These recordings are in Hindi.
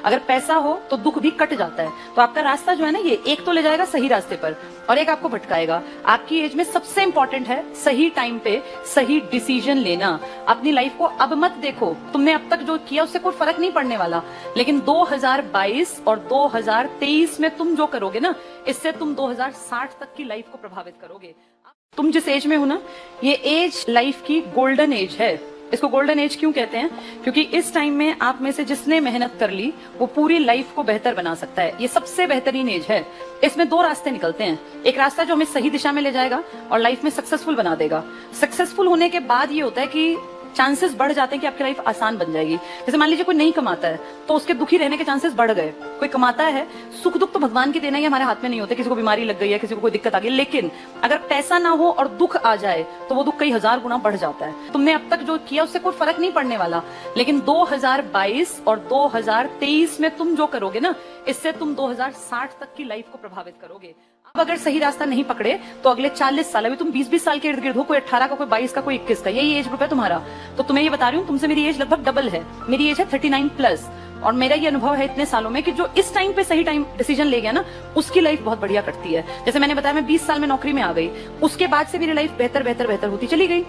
अगर पैसा हो तो दुख भी कट जाता है। तो आपका रास्ता जो है ना, ये एक तो ले जाएगा सही रास्ते पर और एक आपको भटकाएगा। आपकी एज में सबसे इंपॉर्टेंट है सही टाइम पे सही डिसीजन लेना। अपनी लाइफ को अब मत देखो, तुमने अब तक जो किया उससे कोई फर्क नहीं पड़ने वाला, लेकिन 2022 और 2023 में तुम जो करोगे ना, इससे तुम 2060 तक की लाइफ को प्रभावित करोगे। तुम जिस एज में हो ना, ये एज लाइफ की गोल्डन एज है। इसको गोल्डन एज क्यों कहते हैं? क्योंकि इस टाइम में आप में से जिसने मेहनत कर ली वो पूरी लाइफ को बेहतर बना सकता है। ये सबसे बेहतरीन एज है। इसमें दो रास्ते निकलते हैं। एक रास्ता जो हमें सही दिशा में ले जाएगा और लाइफ में सक्सेसफुल बना देगा। सक्सेसफुल होने के बाद ये होता है कि चांसेस बढ़ जाते हैं कि आपकी लाइफ आसान बन जाएगी। जैसे मान लीजिए कोई नहीं कमाता है तो उसके दुखी रहने के चांसेस बढ़ गए। कोई कमाता है, सुख दुख तो भगवान की देना ही हमारे हाथ में नहीं होते। किसी को बीमारी लग गई है, किसी को कोई दिक्कत आ गई, लेकिन अगर पैसा ना हो और दुख आ जाए तो वो दुख कई हजार गुना बढ़ जाता है। तुमने अब तक जो किया उससे कोई फर्क नहीं पड़ने वाला, लेकिन 2022 और 2023 में तुम जो करोगे ना, इससे तुम 2060 तक की लाइफ को प्रभावित करोगे। अब अगर सही रास्ता नहीं पकड़े तो अगले 40 साल, अभी तुम 20-20 साल के इर्द गिर्द हो, कोई 18 का, कोई 22 का, कोई 21 का, यही एज ग्रुप है तुम्हारा। तो तुम्हें ये बता रही हूँ, तुमसे मेरी एज लगभग डबल है। मेरी एज है 39+। और मेरा ये अनुभव है इतने सालों में कि जो इस टाइम पे सही टाइम डिसीजन ले गया ना, उसकी लाइफ बहुत बढ़िया कटती है। जैसे मैंने बताया, मैं 20 साल में नौकरी में आ गई, उसके बाद से मेरी लाइफ बेहतर बेहतर बेहतर होती चली गई।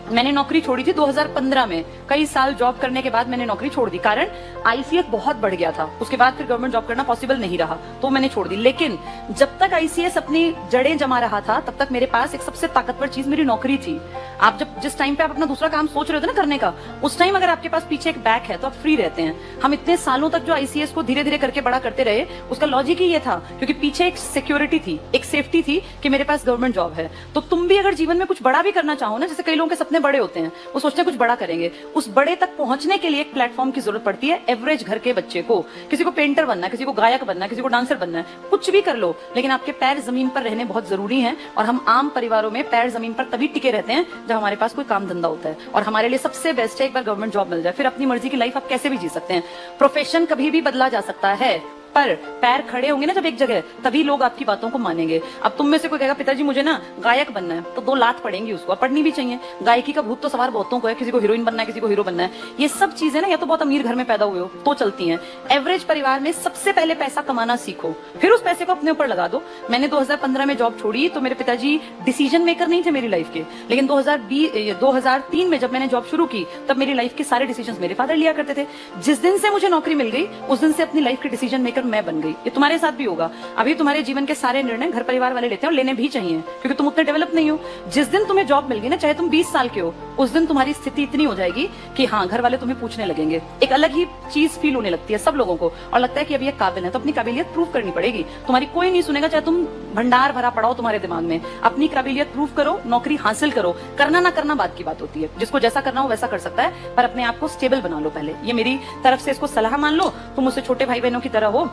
मैंने नौकरी छोड़ी थी 2015 में। कई साल जॉब करने के बाद मैंने नौकरी छोड़ दी, कारण आईसीएस बहुत बढ़ गया था। उसके बाद फिर गवर्नमेंट जॉब करना पॉसिबल नहीं रहा, तो मैंने छोड़ दी। लेकिन जब तक आईसीएस अपनी जड़ें जमा रहा था, तब तक मेरे पास एक सबसे ताकतवर चीज मेरी नौकरी थी। आप जब जिस टाइम पे आप अपना दूसरा काम सोच रहे होते ना करने का, उस टाइम अगर आपके पास पीछे एक बैक है तो आप फ्री रहते हैं। हम इतने सालों तक जो आईसीएस को धीरे धीरे करके बड़ा करते रहे, उसका लॉजिक ही ये था क्योंकि पीछे एक सिक्योरिटी थी, एक सेफ्टी थी कि मेरे पास गवर्नमेंट जॉब है। तो तुम भी अगर जीवन में कुछ बड़ा भी करना चाहो ना, जैसे कई लोगों के सपने बड़े होते हैं, वो सोचते हैं कुछ बड़ा करेंगे, उस बड़े तक पहुंचने के लिए एक प्लेटफॉर्म की जरूरत पड़ती है। एवरेज घर के बच्चे को, किसी को पेंटर बनना है, किसी को गायक बनना है, किसी को डांसर बनना है, कुछ भी कर लो, लेकिन आपके पैर जमीन पर रहने बहुत जरूरी हैं। और हम आम परिवारों में पैर जमीन पर तभी टिके रहते हैं जब हमारे पास कोई काम धंधा होता है। और हमारे लिए सबसे बेस्ट है एक बार गवर्नमेंट जॉब मिल जाए, फिर अपनी मर्जी की लाइफ आप कैसे भी जी सकते हैं। प्रोफेशन कभी भी बदला जा सकता है, पर पैर खड़े होंगे ना जब एक जगह, तभी लोग आपकी बातों को मानेंगे। अब तुम में से कोई कहेगा पिताजी मुझे ना गायक बनना है, तो 2 लात पड़ेंगी उसको, पढ़नी भी चाहिए। गायकी का भूत तो सवार बहुतों को है, किसी को हीरोइन बनना है, किसी को हीरो बनना है। ये सब चीजें ना या तो बहुत अमीर घर में पैदा हुए हो तो चलती हैं। एवरेज परिवार में सबसे पहले पैसा कमाना सीखो, फिर उस पैसे को अपने ऊपर लगा दो। मैंने 2015 में जॉब छोड़ी तो मेरे पिताजी डिसीजन मेकर नहीं थे मेरी लाइफ के, लेकिन 2003 में जब मैंने जॉब शुरू की, तब मेरी लाइफ के सारे डिसीजन मेरे फादर लिया करते थे। जिस दिन से मुझे नौकरी मिल गई, उस दिन से अपनी लाइफ के डिसीजन मेकर मैं बन गई। ये तुम्हारे साथ भी होगा। अभी तुम्हारे जीवन के सारे निर्णय घर परिवार वाले लेते हैं और लेने भी चाहिए, क्योंकि तुम उतने डेवलप नहीं हो। जिस दिन तुम्हें जॉब मिल गई ना, चाहे तुम 20 साल के हो, उस दिन तुम्हारी स्थिति इतनी हो जाएगी कि हाँ, घर वाले तुम्हें पूछने लगेंगे। एक अलग ही चीज फील होने लगती है सब लोगों को, और लगता है कि अब ये काबिल है, तो अपनी काबिलियत प्रूव करनी पड़ेगी। तुम्हारी कोई नहीं सुनेगा, चाहे तुम भंडार भरा पड़ाओ तुम्हारे दिमाग में। अपनी काबिलियत प्रूव करो, नौकरी हासिल करो। करना ना करना बात की बात होती है, जिसको जैसा करना हो वैसा कर सकता है, पर अपने आप को स्टेबल बना लो पहले। ये मेरी तरफ से इसको सलाह मान लो। तुम मुझसे छोटे भाई बहनों की तरह हो,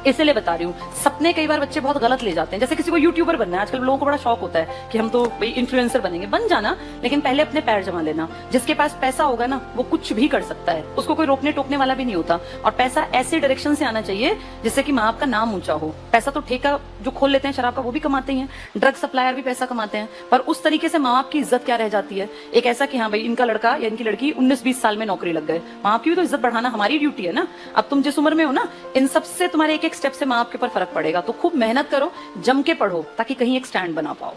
इसलिए बता रही हूँ। सपने कई बार बच्चे बहुत गलत ले जाते हैं। जैसे किसी को यूट्यूबर बनना है, आजकल लोगों को बड़ा शौक होता है कि हम तो भाई इन्फ्लुएंसर बनेंगे। बन जाना, लेकिन पहले अपने पैर जमा लेना। जिसके पास पैसा होगा ना, वो कुछ भी कर सकता है, उसको कोई रोकने टोकने वाला भी नहीं होता। और पैसा ऐसे डायरेक्शन से आना चाहिए जिससे कि माँ बाप का नाम ऊंचा हो। पैसा तो ठेका जो खोल लेते हैं शराब का, वो भी कमाते हैं, ड्रग सप्लायर भी पैसा कमाते हैं, पर उस तरीके से माँ बाप की इज्जत क्या रह जाती है। एक ऐसा कि हाँ भाई, इनका लड़का या इनकी लड़की 19-20 साल में नौकरी लग गए, माँ बाप की भी तो इज्जत बढ़ाना हमारी ड्यूटी है ना। अब तुम जिस उम्र में हो ना, इन सबसे तुम्हारे एक एक स्टेप से माँ बाप के ऊपर फर्क पड़ेगा। तो खूब मेहनत करो, जम के पढ़ो, ताकि कहीं एक स्टैंड बना पाओ।